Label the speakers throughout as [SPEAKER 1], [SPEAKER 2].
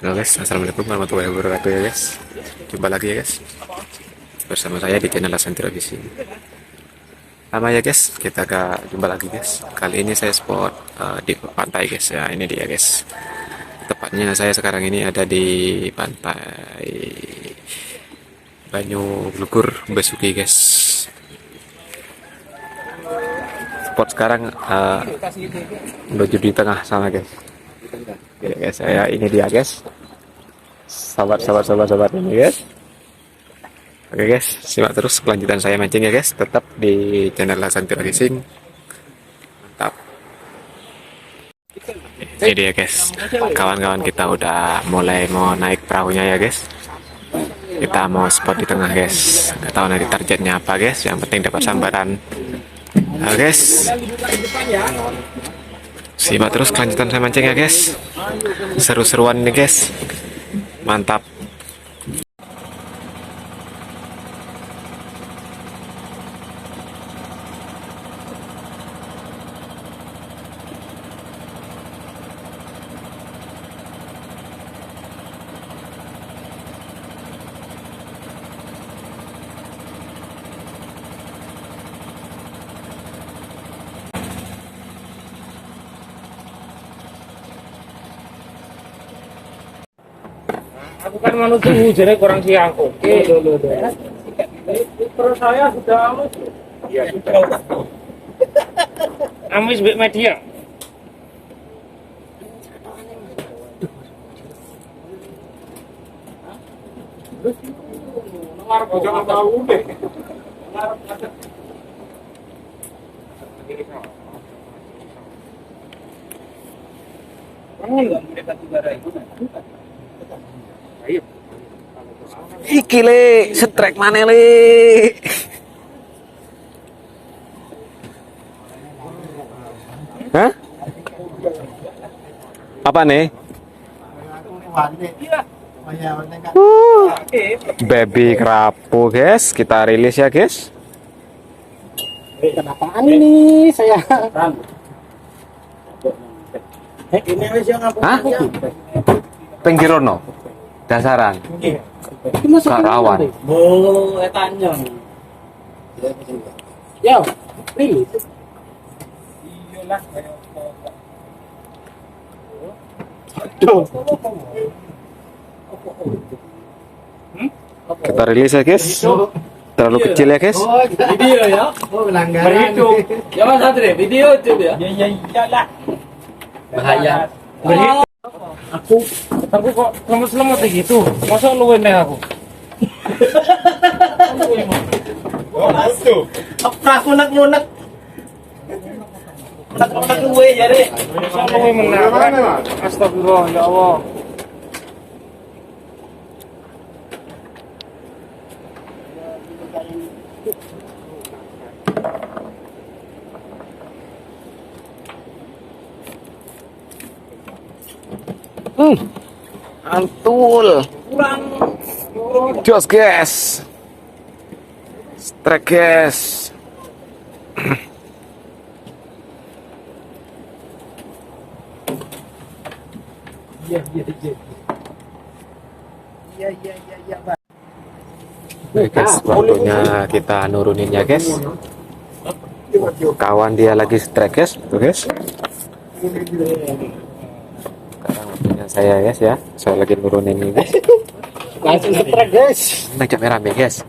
[SPEAKER 1] Halo guys, assalamualaikum warahmatullahi wabarakatuh ya guys. Jumpa lagi ya guys bersama saya di channel Asantira Fishing. Lama ya guys, kita jumpa lagi guys. Kali ini saya spot di pantai guys ya. Ini dia guys. Tepatnya saya sekarang ini ada di pantai Banyu Blukur Basuki guys. Spot sekarang menuju di tengah sana guys. Ya guys, saya ini dia guys. Sahabat ini guys. Oke guys, simak terus kelanjutan saya mancing ya guys. Tetap di channel Asantira Fishing. Mantap. Ini dia guys. Kawan-kawan kita udah mulai mau naik perahunya ya guys. Kita mau spot di tengah guys. Nggak tahu nanti targetnya apa guys. Yang penting dapat sambaran. Nah guys, simak terus kelanjutan saya mancing ya guys. Seru-seruan ini guys. Mantap.
[SPEAKER 2] Aku kan manusia jadi kurang siang. Oke, terus saya sudah amis. Iya, sudah. Amis bik media. Jangan tahu deh.
[SPEAKER 1] Iki le, setrek mana le? Hah? Apa nih? Baby kerapu guys, kita rilis ya guys.
[SPEAKER 2] Kenapaan ini saya? Ini
[SPEAKER 1] Hah? Penggirono, dasaran, Karawan.
[SPEAKER 2] Oh, tanya. Ya, rilis. Iyalah.
[SPEAKER 1] Kita rilis ya guys. Terlalu kecil ya guys.
[SPEAKER 2] Video ya? Oh, pelanggaran. Berhitung. Ya Mas Andre, video itu ya? Ya iyalah. Bahaya. Berhitung. Aku kok lemes-lemes gitu. Masa lu ini aku? Oh, itu. Apa ngunek-ngunek? Ngunek luwe jadi. Masa luwe menang. Astagfirullah ya Allah.
[SPEAKER 1] Antul. Jos guys. Strike guys.
[SPEAKER 2] Iya.
[SPEAKER 1] Oke guys, waktunya kita nurunin ya guys. Kawan dia lagi strike guys, tuh guys. Sekarang waktunya saya guys ya. Saya lagi nurunin ini guys.
[SPEAKER 2] Langsung strike guys.
[SPEAKER 1] Ngajak merame guys.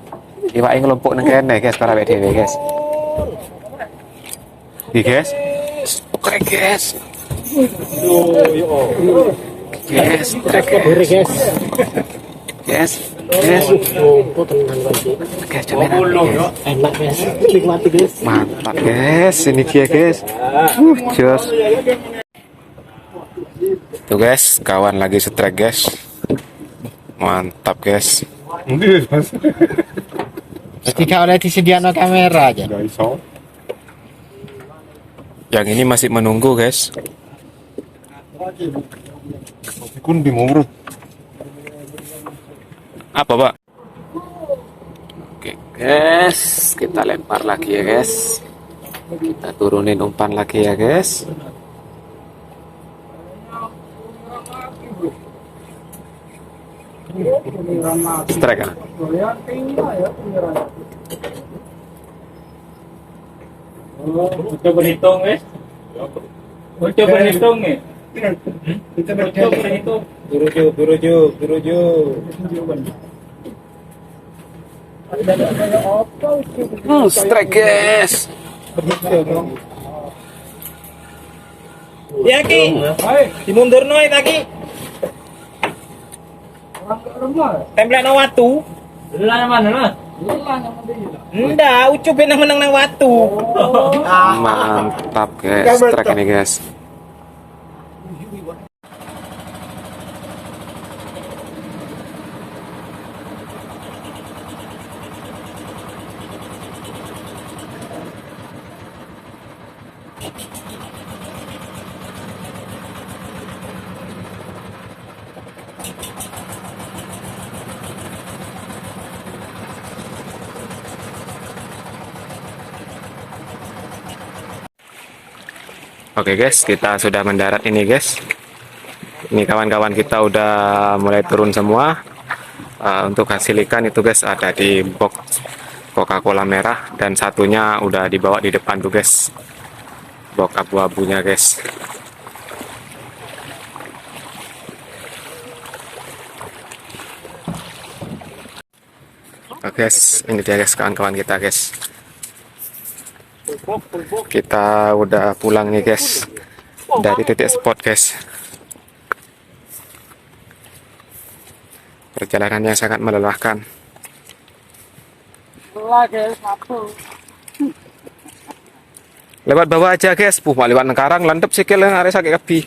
[SPEAKER 1] Iwake ngelompok nang kene guys, para awake dhewe guys. Iki guys. Oke guys. Guys, strike guys. Guys. Guys. Guys,
[SPEAKER 2] Enak guys. Nikmati guys.
[SPEAKER 1] mantap guys, ini dia guys. Jos. Tuh guys, kawan lagi strike guys. Mantap guys.
[SPEAKER 3] Ketika udah disediakan kamera aja.
[SPEAKER 1] Yang ini masih menunggu guys. Apa pak? Oke guys, kita lempar lagi ya guys. Kita turunin umpan lagi ya guys. Strike kan?
[SPEAKER 2] Coba berhitung guys. Coba berhitung nih. Coba berhitung.
[SPEAKER 3] Turuju.
[SPEAKER 1] Strike guys.
[SPEAKER 2] Ya ki. Dimundur noy taki. Template no watu. Lelah mana lah? Ndak, ucup yang menang nang watu.
[SPEAKER 1] Mantap guys, strike ini guys. Oke guys, kita sudah mendarat ini guys. Ini kawan-kawan kita udah mulai turun semua. Untuk hasil ikan itu guys ada di box Coca-Cola merah dan satunya udah dibawa di depan tuh guys. Box abu-abunya guys. Oke guys, ini dia guys kawan-kawan kita guys. Kita udah pulang nih guys dari titik spot guys. Perjalanannya sangat melelahkan. Lewat bawah aja guys. Lewat Nengkarang landep sikil yang harus sakit kaki.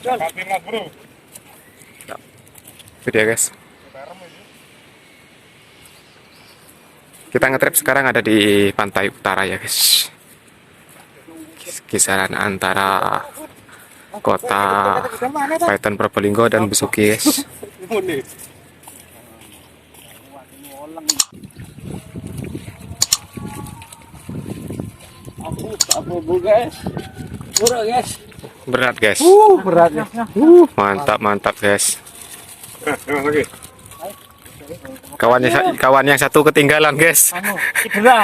[SPEAKER 1] Itu dia guys. Kita ngetrip sekarang ada di pantai utara ya guys. Kisaran antara kota Paiton Probolinggo dan Besuki guys. Berat guys.
[SPEAKER 3] Beratnya.
[SPEAKER 1] Mantap guys. Kawan yang satu ketinggalan guys.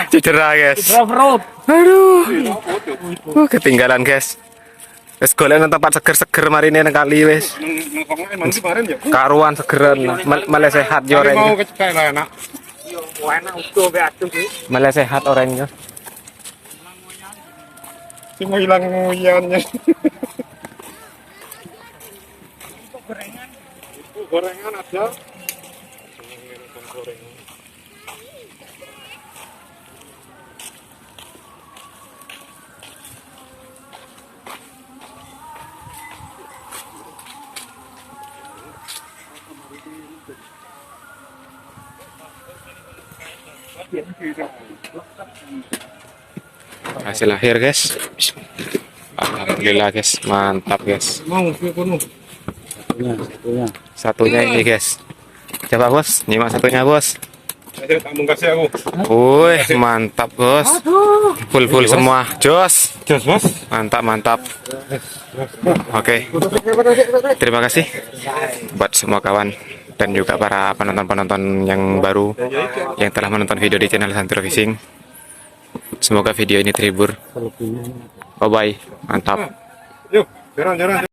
[SPEAKER 1] Cedera guys. Aduh. Ketinggalan guys. Wes golek nang tempat seger-seger marine nang kali wes. Karuan segeran malah sehat yo orangnya.
[SPEAKER 3] Mau kecek lah enak.
[SPEAKER 1] Malah sehat orangnya.
[SPEAKER 3] Si mau hilang nguyannya. Gorengan ada.
[SPEAKER 1] Hasil akhir guys. Alhamdulillah guys, mantap guys.
[SPEAKER 3] Mau penuh.
[SPEAKER 1] Satunya ini guys. Coba bos, nyimak satunya bos.
[SPEAKER 3] Saya tak mau kasih aku.
[SPEAKER 1] Wih, mantap bos. Full semua. Jos.
[SPEAKER 3] Bos.
[SPEAKER 1] Mantap. Oke. Terima kasih buat semua kawan dan juga para penonton-penonton yang baru yang telah menonton video di channel Santro Fishing. Semoga video ini terhibur. Bye bye. Mantap.
[SPEAKER 3] Yuk, jalan.